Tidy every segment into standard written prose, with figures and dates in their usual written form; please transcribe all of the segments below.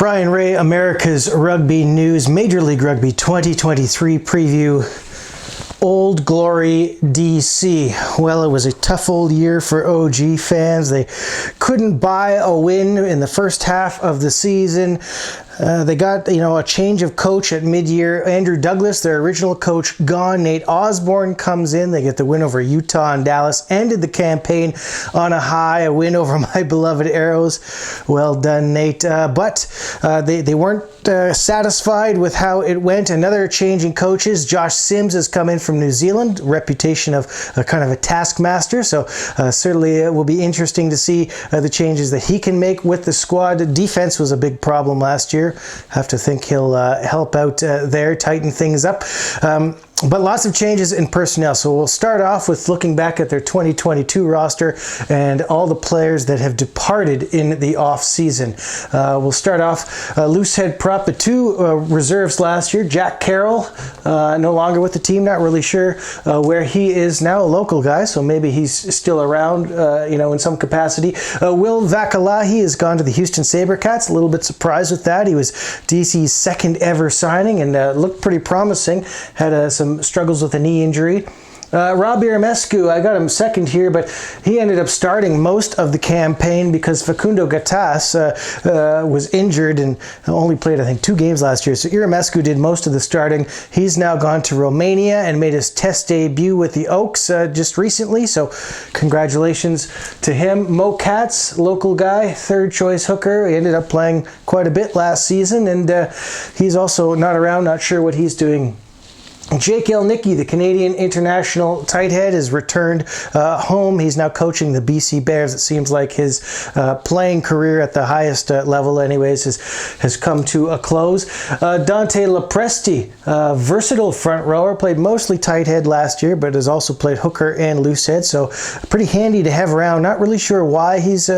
Bryan Ray, America's Rugby News, Major League Rugby 2023 preview. Old Glory DC. Well, it was a tough old year for OG fans. They couldn't buy a win in the first half of the season. They got, a change of coach at mid-year. Andrew Douglas, their original coach, gone. Nate Osborne comes in. They get the win over Utah and Dallas. Ended the campaign on a high, a win over my beloved Arrows. Well done, Nate. But they weren't satisfied with how it went. Another change in coaches. Josh Sims has come in from New Zealand, reputation of kind of a taskmaster. So certainly it will be interesting to see the changes that he can make with the squad. Defense was a big problem last year. Have to think he'll help out there, tighten things up. But lots of changes in personnel. So we'll start off with looking back at their 2022 roster and all the players that have departed in the off-season. We'll start off loosehead prop, the two reserves last year. Jack Carroll, no longer with the team, not really sure where he is now, a local guy, so maybe he's still around, in some capacity. Will Vakalahi has gone to the Houston SaberCats. A little bit surprised with that. He was DC's second ever signing and looked pretty promising. Had some struggles with a knee injury. Robbie Armescu, I got him second here, but he ended up starting most of the campaign because Facundo Gattas was injured and only played, I think, 2 games last year. So Armescu did most of the starting. He's now gone to Romania and made his test debut with the Oaks just recently. So congratulations to him. Mo Katz, local guy, third choice hooker. He ended up playing quite a bit last season, and he's also not around, not sure what he's doing. Jake Elnicki, the Canadian international tight head, has returned home. He's now coaching the BC Bears. It seems like his playing career at the highest level anyways has come to a close. Dante Lepresti, versatile front rower, played mostly tight head last year, but has also played hooker and loose head, so pretty handy to have around. Not really sure why he's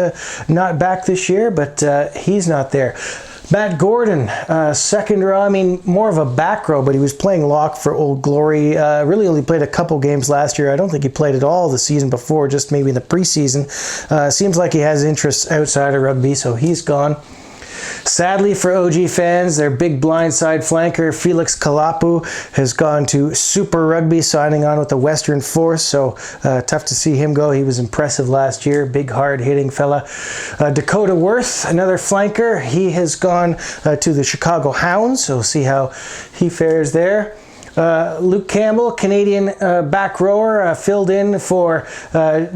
not back this year, but he's not there. Matt Gordon, second row, more of a back row, but he was playing lock for Old Glory. Really only played a couple games last year. I don't think he played at all the season before, just maybe in the preseason. Seems like he has interests outside of rugby, so he's gone. Sadly for OG fans, their big blindside flanker, Felix Kalapu, has gone to Super Rugby, signing on with the Western Force, so tough to see him go. He was impressive last year, big, hard-hitting fella. Dakota Worth, another flanker, he has gone to the Chicago Hounds, so we'll see how he fares there. Luke Campbell, Canadian back rower, filled in for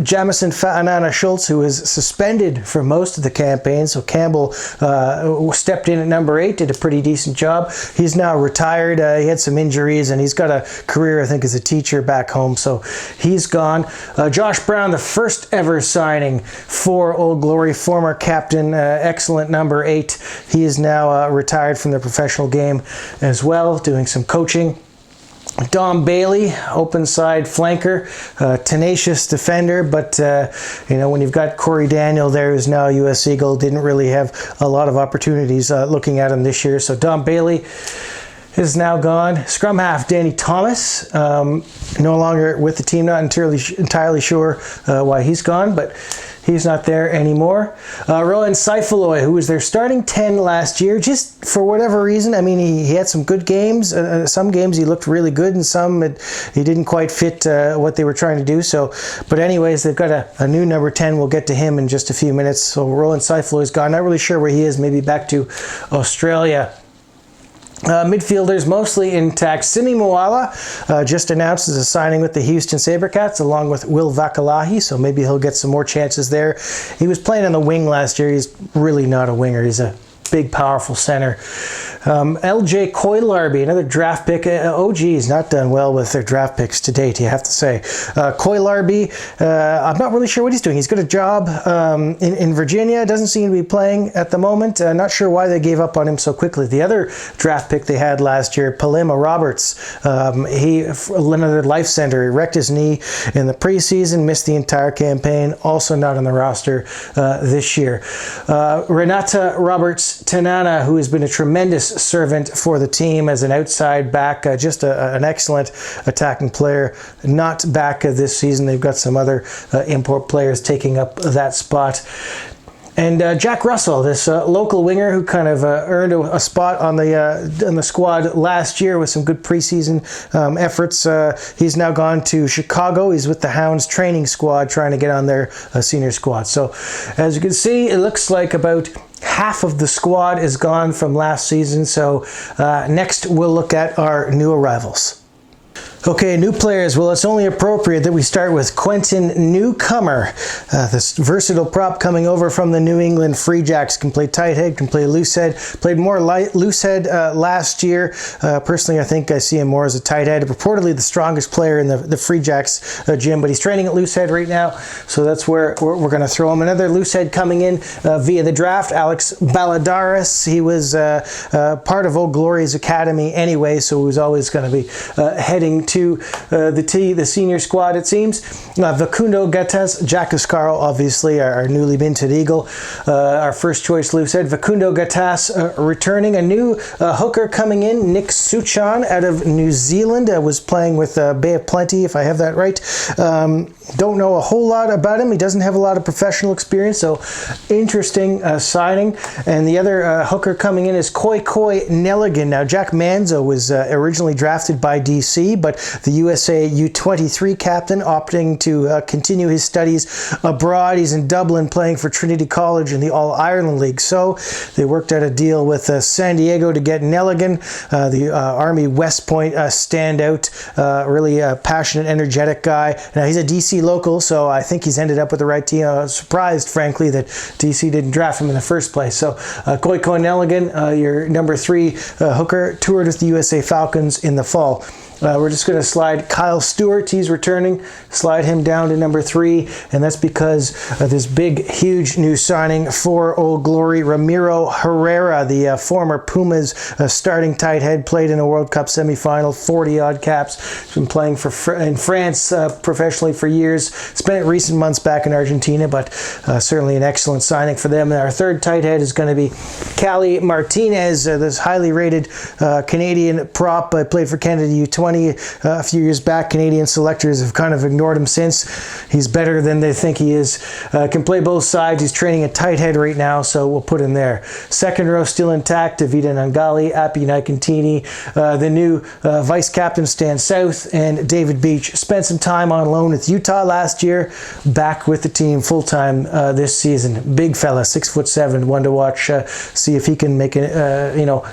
Jamison Fa'anana Schultz, who was suspended for most of the campaign. So Campbell stepped in at number 8, did a pretty decent job. He's now retired. He had some injuries, and he's got a career, I think, as a teacher back home. So he's gone. Josh Brown, the first ever signing for Old Glory, former captain, excellent number 8. He is now retired from the professional game as well, doing some coaching. Dom Bailey, open side flanker, tenacious defender, but when you've got Corey Daniel there, who's now a U.S. Eagle, didn't really have a lot of opportunities looking at him this year. So Dom Bailey is now gone. Scrum half Danny Thomas, no longer with the team, not entirely sure why he's gone, but he's not there anymore. Rowan Saifaloy, who was their starting 10 last year, just for whatever reason. He had some good games. Some games he looked really good, and some he didn't quite fit what they were trying to do. But anyways, they've got a new number 10. We'll get to him in just a few minutes. So Rowan Saifaloy's gone. Not really sure where he is. Maybe back to Australia. Midfielders mostly intact. Simi Moala just announced as a signing with the Houston SaberCats along with Will Vakalahi, so maybe he'll get some more chances there. He was playing on the wing last year. He's really not a winger. He's a big, powerful center. LJ Koilarby, another draft pick. OG's not done well with their draft picks to date, you have to say. Koilarby, I'm not really sure what he's doing. He's got a job in Virginia. Doesn't seem to be playing at the moment. Not sure why they gave up on him so quickly. The other draft pick they had last year, Palima Roberts, another life center. He wrecked his knee in the preseason, missed the entire campaign. Also not on the roster this year. Renata Roberts-Tanana, who has been a tremendous servant for the team as an outside back, just an excellent attacking player, not back this season. They've got some other import players taking up that spot. And Jack Russell, this local winger who kind of earned a spot on the squad last year with some good preseason efforts. He's now gone to Chicago. He's with the Hounds training squad trying to get on their senior squad. So as you can see, it looks like about half of the squad is gone from last season. So next we'll look at our new arrivals. Okay, new players. Well, it's only appropriate that we start with Quentin Newcomer, this versatile prop coming over from the New England Free Jacks. Can play tight head, can play loose head. Played more loose head last year. Personally, I think I see him more as a tight head. Reportedly the strongest player in the Free Jacks gym, but he's training at loose head right now, so that's where we're going to throw him. Another loose head coming in via the draft, Alex Baladaras. He was part of Old Glory's academy anyway, so he was always going to be heading to the senior squad, it seems. Facundo Gatas, Jack Ascaro, obviously, our newly minted Eagle, our first choice loose head. Facundo Gatas returning. A new hooker coming in, Nick Suchan out of New Zealand, was playing with Bay of Plenty, if I have that right. Don't know a whole lot about him. He doesn't have a lot of professional experience, so interesting signing. And the other hooker coming in is Koi Nelligan. Now, Jack Manzo was originally drafted by DC, but the USA U23 captain opting to continue his studies abroad. He's in Dublin playing for Trinity College in the All-Ireland League. So they worked out a deal with San Diego to get Nelligan, the Army West Point standout, really passionate, energetic guy. Now, he's a DC local, so I think he's ended up with the right team. I was surprised, frankly, that DC didn't draft him in the first place. So Koi Nelligan, your number 3 hooker, toured with the USA Falcons in the fall. We're just going to slide Kyle Stewart. He's returning. Slide him down to number 3, and that's because of this big, huge new signing for Old Glory. Ramiro Herrera, the former Pumas starting tight head, played in a World Cup semifinal, 40-odd caps. He's been playing in France professionally for years. Spent recent months back in Argentina, but certainly an excellent signing for them. And our third tight head is going to be Cali Martinez, this highly rated Canadian prop. Played for Canada U20 a few years back. Canadian selectors have kind of ignored him since. He's better than they think he is. Can play both sides. He's training a tight head right now, so we'll put him there. Second row still intact. Davida Nangali, Appy Nicantini, the new vice captain Stan South, and David Beach. Spent some time on loan with Utah last year. Back with the team full time this season. Big fella, 6'7", one to watch. See if he can make it.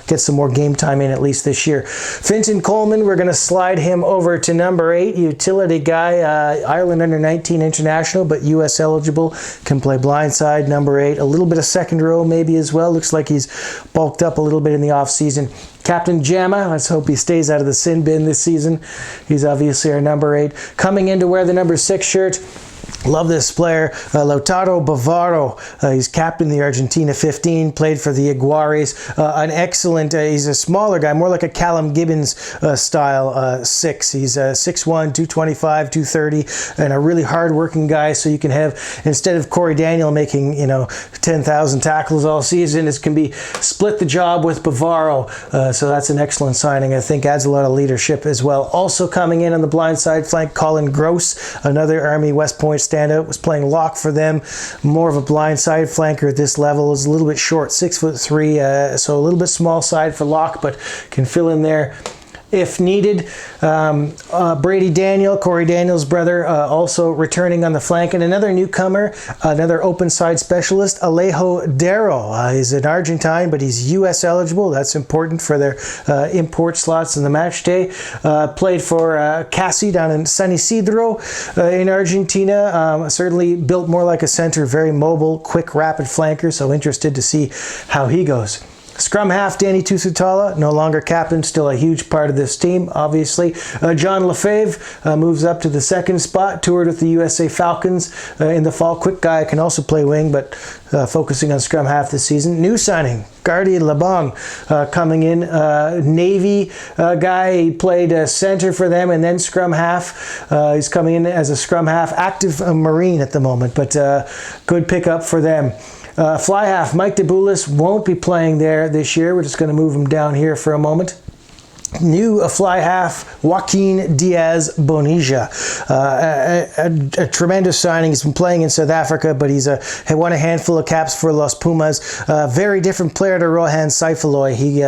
Get some more game time in at least this year. Finton Coleman, we're going to slide him over to number 8, utility guy, Ireland under 19 international, but US eligible, can play blindside, number 8, a little bit of second row maybe as well. Looks like he's bulked up a little bit in the off season. Captain Jama, let's hope he stays out of the sin bin this season. He's obviously our number 8. Coming in to wear the number 6 shirt, love this player, Lautaro Bavaro. He's captain the Argentina 15, played for the Iguares. An excellent, he's a smaller guy, more like a Callum Gibbons style 6. He's 6'1", 225, 230, and a really hard-working guy, so you can have, instead of Corey Daniel making, 10,000 tackles all season, it can be split the job with Bavaro. So that's an excellent signing. I think adds a lot of leadership as well. Also coming in on the blind side flank, Colin Gross, another Army West Point standout, was playing lock for them. More of a blind side flanker at this level. Is a little bit short, 6'3", so a little bit small side for lock, but can fill in there if needed. Brady Daniel, Corey Daniel's brother, also returning on the flank. And another newcomer, another open side specialist, Alejo Darro. He's an Argentine, but he's US eligible. That's important for their import slots in the match day. Played for Casi down in San Isidro in Argentina. Certainly built more like a center, very mobile, quick, rapid flanker. So interested to see how he goes. Scrum half, Danny Tusutala, no longer captain, still a huge part of this team, obviously. John Lefebvre moves up to the second spot, toured with the USA Falcons in the fall. Quick guy, can also play wing, but focusing on scrum half this season. New signing, Gardy Labong, coming in. Navy guy, he played center for them and then scrum half. He's coming in as a scrum half, active Marine at the moment, but good pickup for them. Fly half, Mike DeBoulis won't be playing there this year. We're just going to move him down here for a moment. new fly half Joaquin Diaz Bonilla, a tremendous signing. He's been playing in South Africa, but he's won a handful of caps for Los Pumas. Very different player to Rohan Saifaloy. He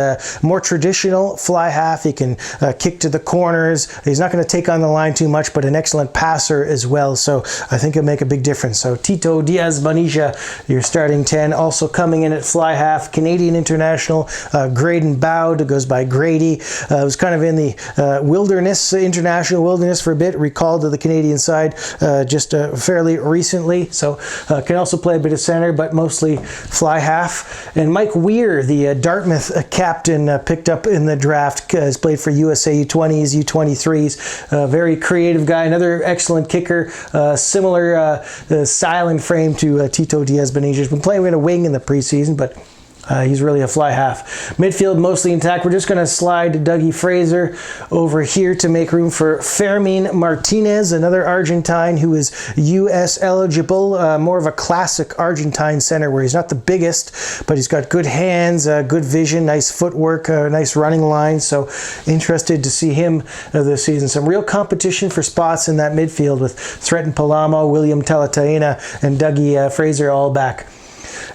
more traditional fly half. He can kick to the corners. He's not going to take on the line too much, but an excellent passer as well. So I think it'll make a big difference. So Tito Diaz Bonilla, your starting 10. Also coming in at fly half, Canadian international Graydon Bowd, goes by Grady. Was kind of in the international wilderness for a bit, recalled to the Canadian side just fairly recently. So can also play a bit of center, but mostly fly half. And Mike Weir, the Dartmouth captain, picked up in the draft, has played for USA U20s, U23s. Very creative guy, another excellent kicker, similar style and frame to Tito Diaz Bonilla. He's been playing in a wing in the preseason, but he's really a fly half. Midfield mostly intact. We're just going to slide Dougie Fraser over here to make room for Fermin Martinez, another Argentine who is U.S. eligible. More of a classic Argentine center where he's not the biggest, but he's got good hands, good vision, nice footwork, nice running line. So interested to see him this season. Some real competition for spots in that midfield with Threaten Palamo, William Talataina, and Dougie Fraser all back.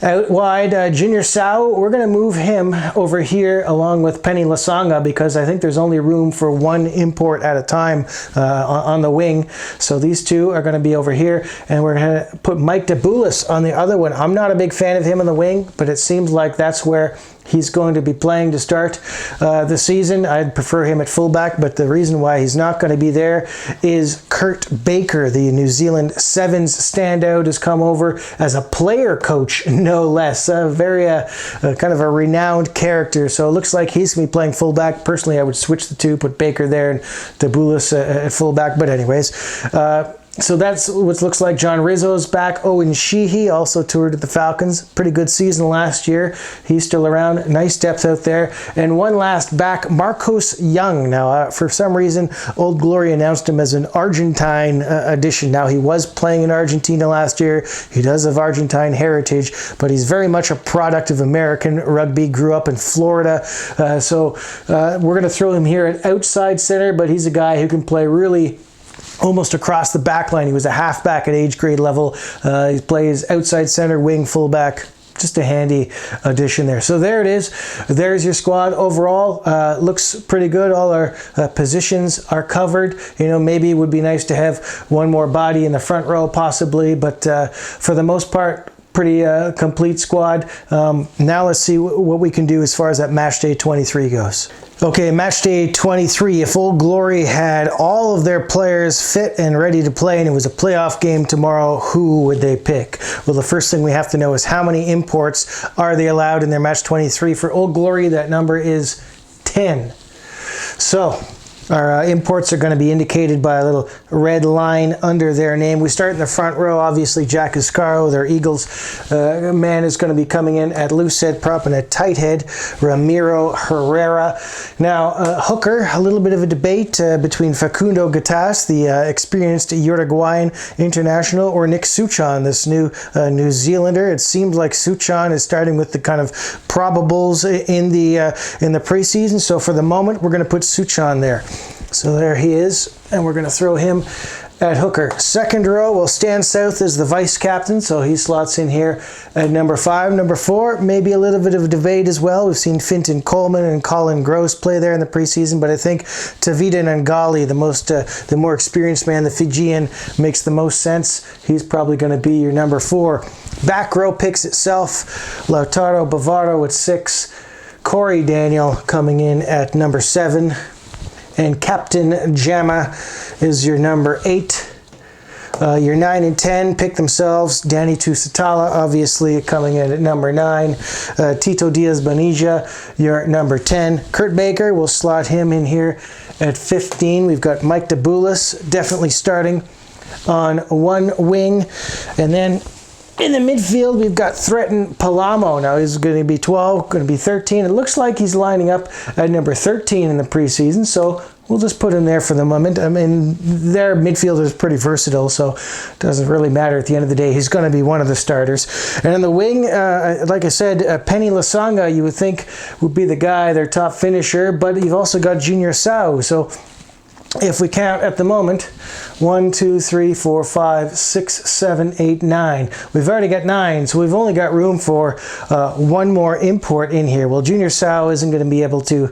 Out wide, Junior Sao, we're going to move him over here along with Penny Lasanga because I think there's only room for one import at a time on the wing. So these two are going to be over here, and we're going to put Mike DeBoulis on the other one. I'm not a big fan of him on the wing, but it seems like that's where he's going to be playing to start the season. I'd prefer him at fullback, but the reason why he's not going to be there is Kurt Baker, the New Zealand Sevens standout, has come over as a player coach, no less. Very kind of a renowned character, so it looks like he's going to be playing fullback. Personally, I would switch the two, put Baker there and DeBoulis at fullback, but anyways. So that's what looks like. John Rizzo's back. Owen Sheehy also toured at the Falcons. Pretty good season last year. He's still around. Nice depth out there. And one last back, Marcos Young. Now, for some reason, Old Glory announced him as an Argentine addition. Now, he was playing in Argentina last year. He does have Argentine heritage, but he's very much a product of American rugby. Grew up in Florida. So we're going to throw him here at outside center, but he's a guy who can play really almost across the back line. He was a halfback at age grade level. He plays outside center, wing, fullback. Just a handy addition there. So there it is. There's your squad overall. Looks pretty good. All our positions are covered. You know, maybe it would be nice to have one more body in the front row possibly, but for the most part, pretty complete squad. Now let's see what we can do as far as that match day 23 goes. Okay, match day 23. If Old Glory had all of their players fit and ready to play and it was a playoff game tomorrow, who would they pick? Well, the first thing we have to know is how many imports are they allowed in their match 23. For Old Glory, that number is 10. So our imports are going to be indicated by a little red line under their name. We start in the front row. Obviously, Jack Iscaro, their Eagles man, is going to be coming in at loose head prop and at tight head, Ramiro Herrera. Now, hooker, a little bit of a debate between Facundo Gatas, the experienced Uruguayan international, or Nick Suchan, this new New Zealander. It seems like Suchan is starting with the kind of probables in the preseason. So for the moment, we're going to put Suchan there. So there he is, and we're going to throw him at hooker. Second row, well, Stan South is the vice captain, so he slots in here at number 5. Number 4, maybe a little bit of a debate as well. We've seen Finton Coleman and Colin Gross play there in the preseason, but I think Tavita Nangali, the more experienced man, the Fijian, makes the most sense. He's probably going to be your number 4. Back row picks itself. Lautaro Bavaro at 6. Corey Daniel coming in at number 7. And Captain Jama is your number 8. Your 9 and 10 pick themselves. Danny Tusitala, obviously, coming in at number 9. Tito Diaz Bonilla, your number 10. Kurt Baker, we'll slot him in here at 15. We've got Mike DeBoulis, definitely starting on one wing. And then in the midfield, we've got Threaten Palamo. Now, he's going to be 12, going to be 13. It looks like he's lining up at number 13 in the preseason, so we'll just put him there for the moment. I mean, their midfielder is pretty versatile, so it doesn't really matter at the end of the day. He's going to be one of the starters. And in the wing, like I said, Penny Lasanga, you would think would be the guy, their top finisher, but you've also got Junior Sao. So if we count at the moment, 1, 2, 3, 4, 5, 6, 7, 8, 9. We've already got 9, so we've only got room for one more import in here. Well, Junior Sao isn't going to be able to,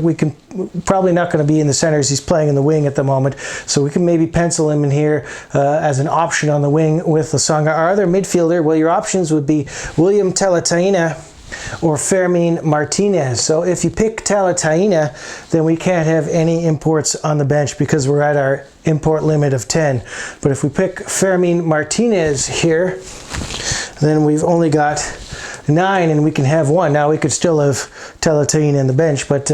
we can probably not going to be in the centers. He's playing in the wing at the moment, so we can maybe pencil him in here as an option on the wing with Lasanga. Our other midfielder, well, your options would be William Teletaina or Fermin Martinez. So if you pick Teletaina, then we can't have any imports on the bench because we're at our import limit of 10. But if we pick Fermin Martinez here, then we've only got 9 and we can have 1. Now we could still have Teletaina in the bench, but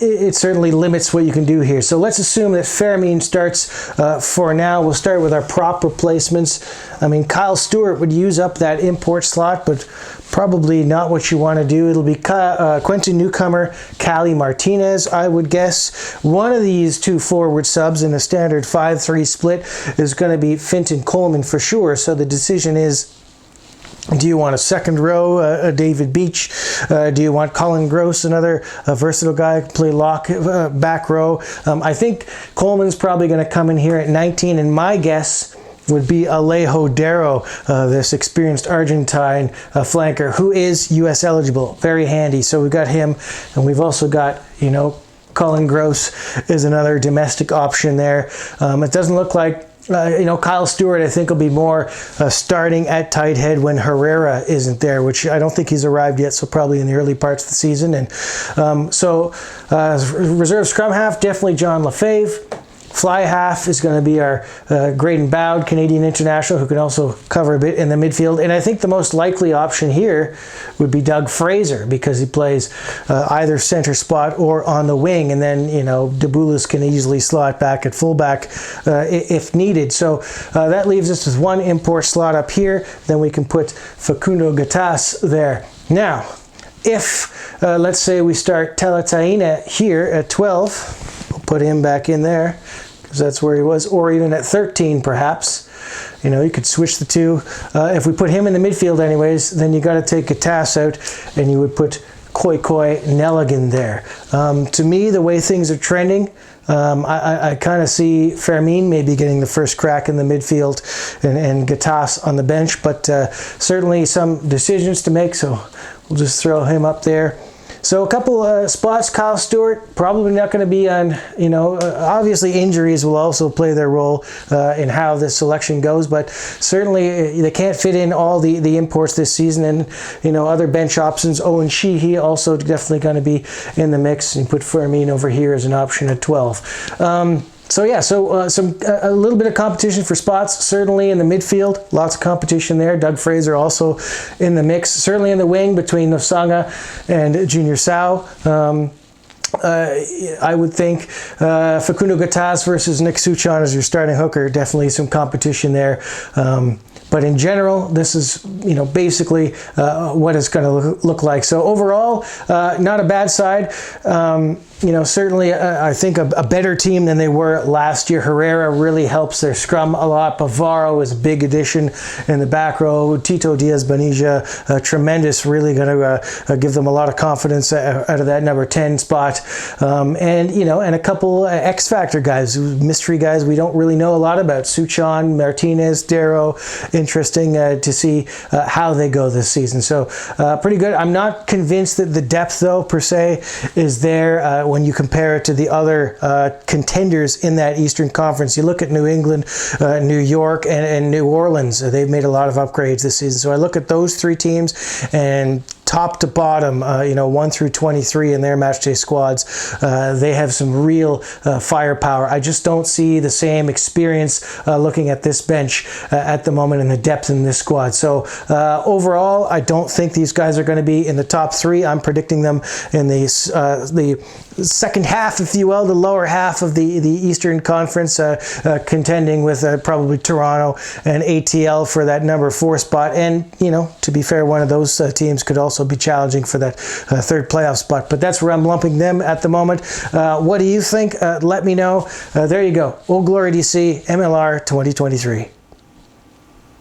it certainly limits what you can do here. So let's assume that Fermin starts for now. We'll start with our prop replacements. I mean, Kyle Stewart would use up that import slot, but probably not what you want to do. It'll be Quentin Newcomer, Cali Martinez, I would guess. One of these two forward subs in a standard 5-3 split is going to be Finton Coleman for sure. So the decision is, do you want a second row, David Beach? Do you want Colin Gross, another versatile guy who can play lock back row? I think Coleman's probably going to come in here at 19, and my guess would be Alejo Darro, this experienced Argentine flanker who is U.S. eligible. Very handy. So we've got him, and we've also got, Colin Gross is another domestic option there. It doesn't look like Kyle Stewart, I think, will be more starting at tight head when Herrera isn't there, which I don't think he's arrived yet, so probably in the early parts of the season. And reserve scrum half, definitely John Lefebvre. Fly half is going to be our Graydon Bowd, Canadian international, who can also cover a bit in the midfield. And I think the most likely option here would be Doug Fraser, because he plays either center spot or on the wing. And then, Deboulis can easily slot back at fullback if needed. So that leaves us with one import slot up here. Then we can put Facundo Gatas there. Now, if, let's say we start Teletaina here at 12, we'll put him back in there, because that's where he was, or even at 13 perhaps. You could switch the two. If we put him in the midfield anyways, then you got to take Gatas out, and you would put Koi Nelligan there. To me, the way things are trending, I kind of see Fermin maybe getting the first crack in the midfield and Gatas on the bench, but certainly some decisions to make, so we'll just throw him up there. So a couple spots. Kyle Stewart probably not going to be on, obviously injuries will also play their role in how this selection goes, but certainly they can't fit in all the imports this season, and other bench options. Owen Sheehy also definitely going to be in the mix, and put Fermin over here as an option at 12. A little bit of competition for spots, certainly in the midfield. Lots of competition there. Doug Fraser also in the mix. Certainly in the wing between Nosanga and Junior Sao. I would think Facundo Gatas versus Nick Suchon as your starting hooker. Definitely some competition there. But in general, this is, basically what it's going to look like. So overall, not a bad side. Certainly I think a better team than they were last year. Herrera really helps their scrum a lot. Bavaro is a big addition in the back row. Tito Diaz-Bonilla, tremendous, really going to give them a lot of confidence out of that number 10 spot. And a couple X-Factor guys, mystery guys we don't really know a lot about. Suchon, Martinez, Darrow. Interesting to see how they go this season. So pretty good. I'm not convinced that the depth, though, per se, is there when you compare it to the other contenders in that Eastern Conference. You look at New England, New York, and New Orleans. They've made a lot of upgrades this season. So I look at those three teams, and top to bottom, 1 through 23 in their matchday squads, they have some real firepower. I just don't see the same experience looking at this bench at the moment, and the depth in this squad. So overall, I don't think these guys are going to be in the top 3. I'm predicting them in the second half, if you will, the lower half of the Eastern Conference, contending with probably Toronto and ATL for that number 4 spot. And, to be fair, one of those teams could also also be challenging for that third playoff spot. But that's where I'm lumping them at the moment. What do you think? Let me know. There you go. Old Glory DC, MLR 2023.